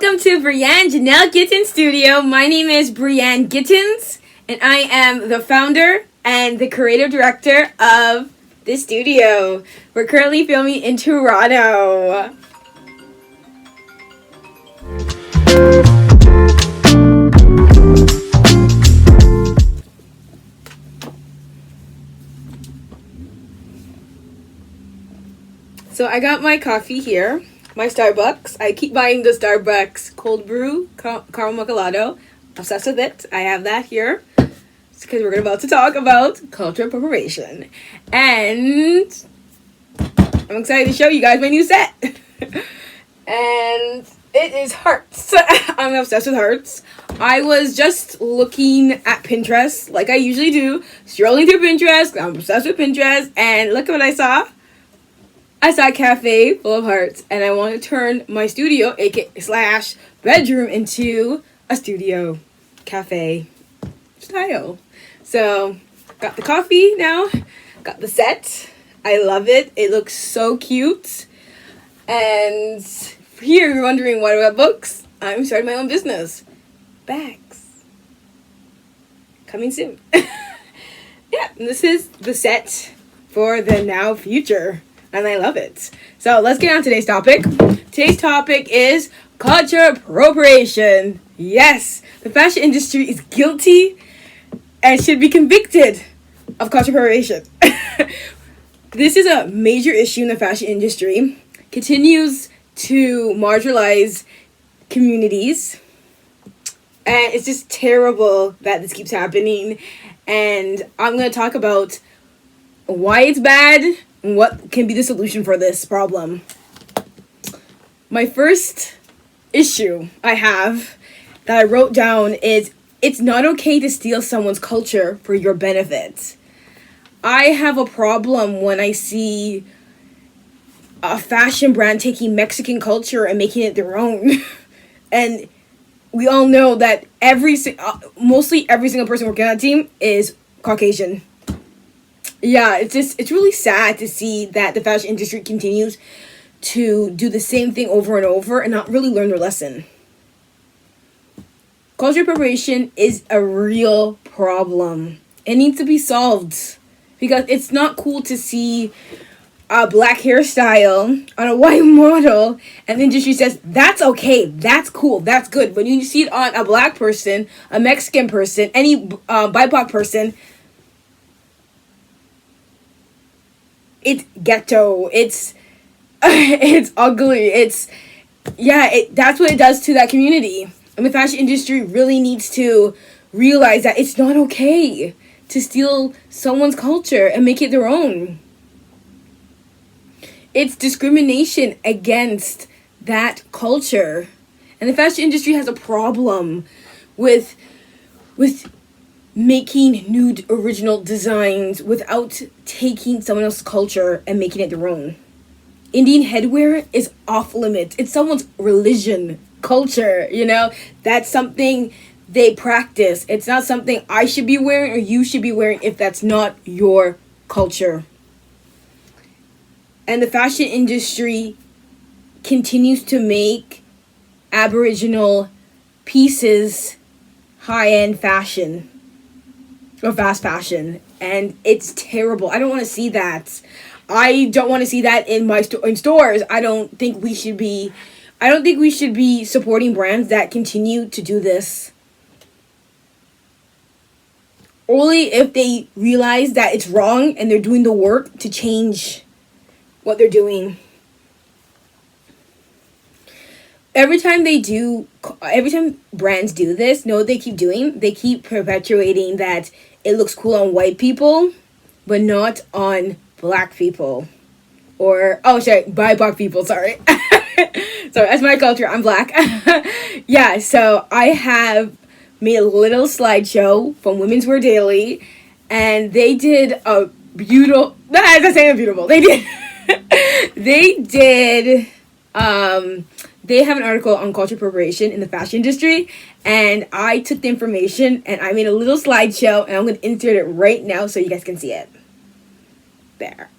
Welcome to Brianne Janelle Gittins Studio. My name is Brianne Gittins, and I am the founder and the creative director of the studio. We're currently filming in Toronto. So I got my coffee here, my Starbucks. I keep buying the Starbucks cold brew caramel macchiato. Obsessed with it. I have that here because we're about to talk about cultural appropriation, and I'm excited to show you guys my new set. And it is hearts. I'm obsessed with hearts. I was just looking at Pinterest like I usually do, strolling through Pinterest. I'm obsessed with Pinterest, and look at what I saw. I saw a cafe full of hearts, and I want to turn my studio, aka / bedroom, into a studio cafe style. So, got the coffee now, got the set. I love it. It looks so cute. And here you're wondering what about books? I'm starting my own business. Bags. Coming soon. Yeah, and this is the set for the now future. And I love it. So let's get on today's topic. Today's topic is culture appropriation. Yes, the fashion industry is guilty and should be convicted of culture appropriation. This is a major issue in the fashion industry. Continues to marginalize communities. And it's just terrible that this keeps happening. And I'm going to talk about why it's bad, what can be the solution for this problem. My first issue I have that I wrote down is it's not okay to steal someone's culture for your benefit. I have a problem when I see a fashion brand taking Mexican culture and making it their own. And we all know that mostly every single person working on that team is Caucasian. Yeah, it's really sad to see that the fashion industry continues to do the same thing over and over and not really learn their lesson. Culture appropriation is a real problem. It needs to be solved because it's not cool to see a black hairstyle on a white model and the industry says, that's okay, that's cool, that's good. When you see it on a black person, a Mexican person, any BIPOC person, it's ghetto. It's ugly. That's what it does to that community. And the fashion industry really needs to realize that it's not okay to steal someone's culture and make it their own. It's discrimination against that culture. And the fashion industry has a problem with making new original designs without taking someone else's culture and making it their own. Indian headwear is off limits. It's someone's religion, culture, That's something they practice. It's not something I should be wearing or you should be wearing if that's not your culture. And the fashion industry continues to make Aboriginal pieces high-end fashion. Or fast fashion, and it's terrible. I don't want to see that. I don't want to see that in my in stores. I don't think we should be supporting brands that continue to do this. Only if they realize that it's wrong and they're doing the work to change what they're doing. Every time brands do this, know what they keep doing? They keep perpetuating that it looks cool on white people, but not on black people. BIPOC people, sorry. Sorry, that's my culture, I'm black. Yeah, so I have made a little slideshow from Women's Wear Daily, and they did a beautiful, they have an article on culture appropriation in the fashion industry, and I took the information and I made a little slideshow, and I'm going to insert it right now so you guys can see it. There.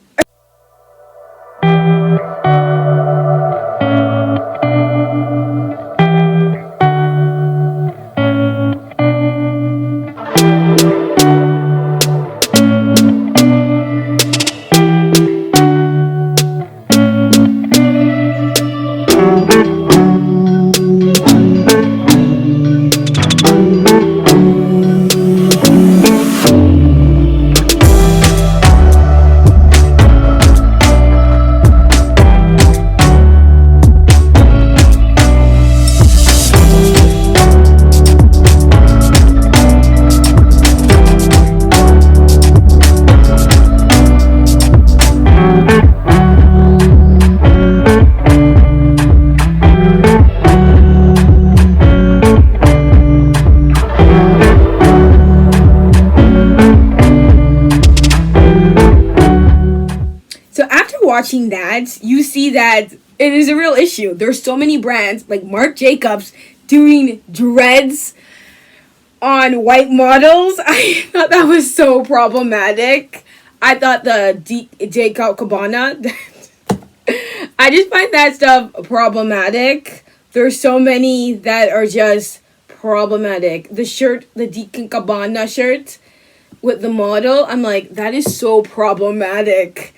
watching that, you see that it is a real issue. There's so many brands like Marc Jacobs doing dreads on white models. I thought that was so problematic. I thought the J. Cabana, I just find that stuff problematic. There's so many that are just problematic. The shirt, the Deacon Cabana shirt with the model, I'm like, that is so problematic.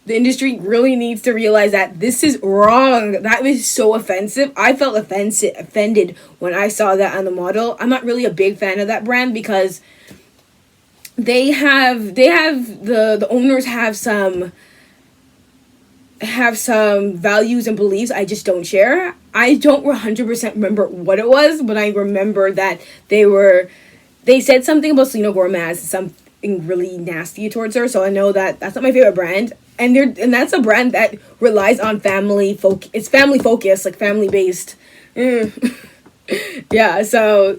The industry really needs to realize that this is wrong. That is so offensive. I felt offended when I saw that on the model. I'm not really a big fan of that brand because the owners have some values and beliefs I just don't share. I don't 100% remember what it was, but I remember that they said something about Selena Gomez, something really nasty towards her. So I know that that's not my favorite brand, and that's a brand that relies on it's family focused, like family based. Yeah, so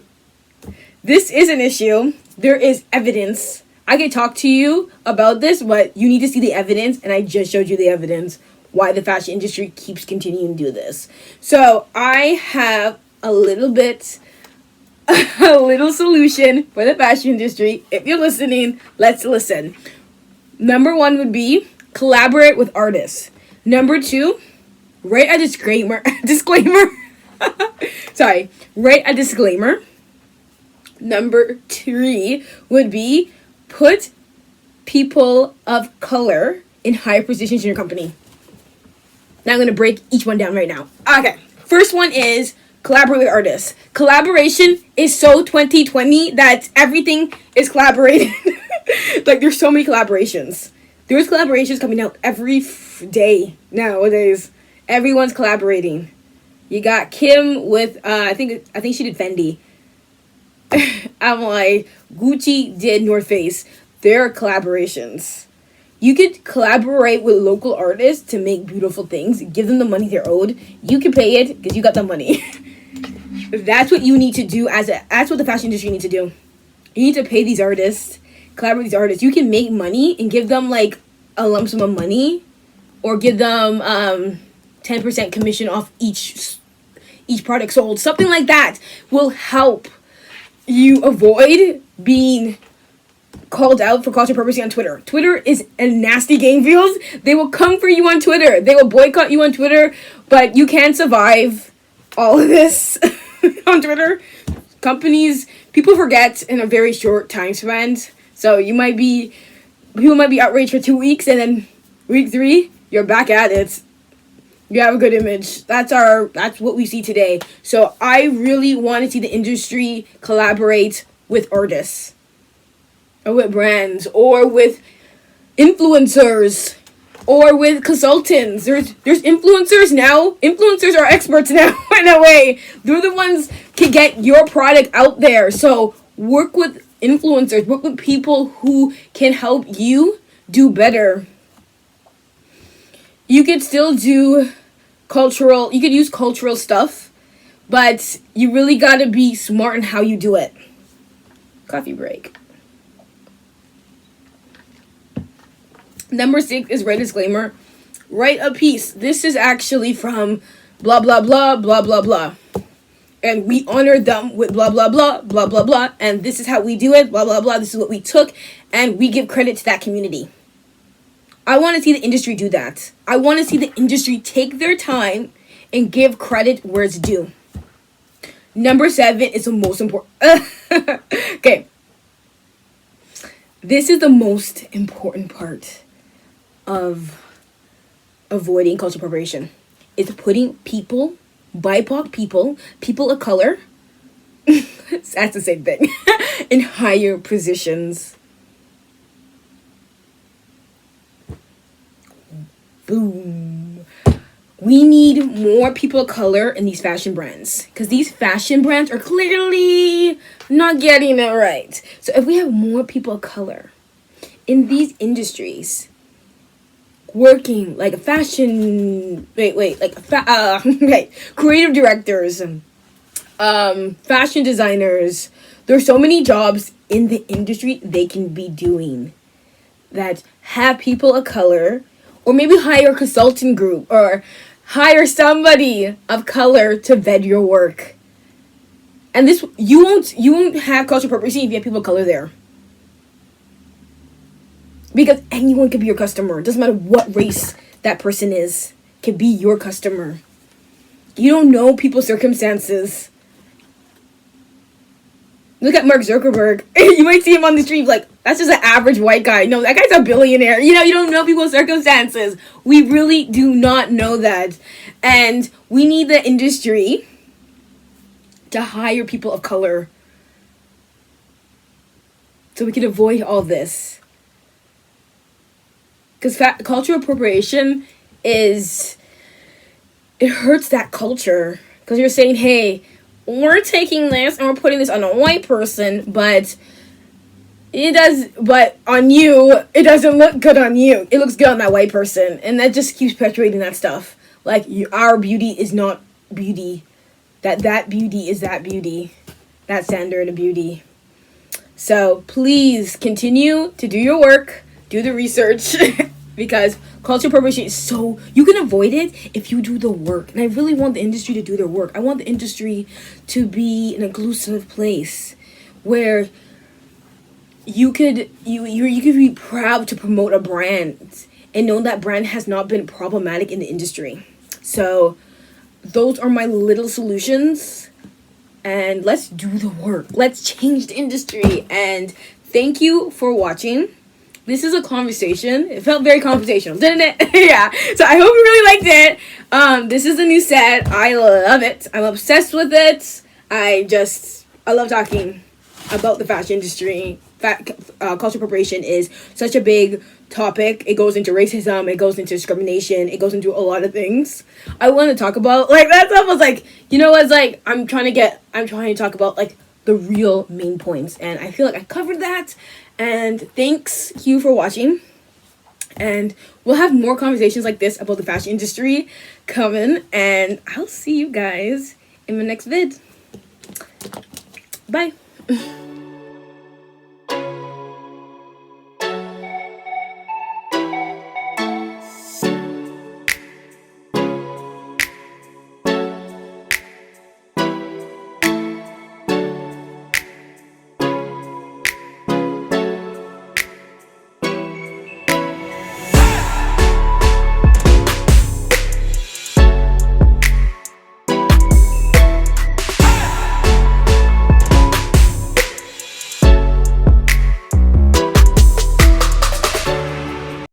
this is an issue. There is evidence. I could talk to you about this, but you need to see the evidence, and I just showed you the evidence why the fashion industry keeps continuing to do this. So I have a little solution for the fashion industry. If you're listening, let's listen. Number 1 would be collaborate with artists. Number 2, write a disclaimer. Sorry, write a disclaimer. Number 3 would be put people of color in higher positions in your company. Now I'm going to break each one down right now. Okay, first one is collaborate with artists. Collaboration is so 2020 that everything is collaborated. Like, there's so many collaborations. There's collaborations coming out every day nowadays. Everyone's collaborating. You got Kim with I think she did Fendi. I'm like, Gucci did North Face. There are collaborations. You could collaborate with local artists to make beautiful things. Give them the money they're owed. You can pay it because you got the money. That's what you need to do. That's what the fashion industry needs to do. You need to pay these artists, collaborate with these artists. You can make money and give them like a lump sum of money, or give them 10% commission off each product sold. Something like that will help you avoid being called out for culture appropriation on Twitter. Twitter is a nasty game field. They will come for you on Twitter. They will boycott you on Twitter, but you can't survive all of this on Twitter. People forget in a very short time span. So people might be outraged for 2 weeks, and then week 3, you're back at it. You have a good image. That's what we see today. So I really want to see the industry collaborate with artists, or with brands, or with influencers, or with consultants. There's influencers now. Influencers are experts now in a way. They're the ones can get your product out there. So work with influencers. Work with people who can help you do better. You could still do you could use cultural stuff, but you really gotta be smart in how you do it. Coffee break. Number 6 is write a disclaimer. Write a piece. This is actually from blah, blah, blah, blah, blah, blah. And we honor them with blah, blah, blah, blah, blah, blah. And this is how we do it, blah, blah, blah. This is what we took. And we give credit to that community. I want to see the industry do that. I want to see the industry take their time and give credit where it's due. Number 7 is the most important. Okay. This is the most important part of avoiding cultural appropriation. It's putting people, BIPOC people of color, that's the same thing, in higher positions. Boom. We need more people of color in these fashion brands, because these fashion brands are clearly not getting it right. So if we have more people of color in these industries working like a fashion, creative directors, fashion designers, there's so many jobs in the industry they can be doing that have people of color Or maybe hire a consulting group or hire somebody of color to vet your work. And this you won't have cultural appropriation if you have people of color there. Because anyone could be your customer. It doesn't matter what race that person is. Could be your customer. You don't know people's circumstances. Look at Mark Zuckerberg. You might see him on the street like, that's just an average white guy. No, that guy's a billionaire. You don't know people's circumstances. We really do not know that. And we need the industry to hire people of color so we can avoid all this. Because cultural appropriation it hurts that culture. Because you're saying, hey, we're taking this and we're putting this on a white person, but on you, it doesn't look good on you. It looks good on that white person. And that just keeps perpetuating that stuff. Like, our beauty is not beauty. That beauty is that beauty. That standard of beauty. So, please continue to do your work. Do the research. Because cultural appropriation is so... You can avoid it if you do the work. And I really want the industry to do their work. I want the industry to be an inclusive place where you could be proud to promote a brand and know that brand has not been problematic in the industry. So those are my little solutions. And let's do the work. Let's change the industry. And thank you for watching. This is a conversation. It felt very conversational, didn't it? Yeah. So I hope you really liked it. This is a new set. I love it. I'm obsessed with it. I love talking about the fashion industry. Cultural appropriation is such a big topic. It goes into racism. It goes into discrimination. It goes into a lot of things. I want to talk about that stuff. Was like, it's like I'm trying to talk about like the real main points, and I feel like I covered that. And thanks you for watching, and we'll have more conversations like this about the fashion industry coming, and I'll see you guys in my next vid. Bye.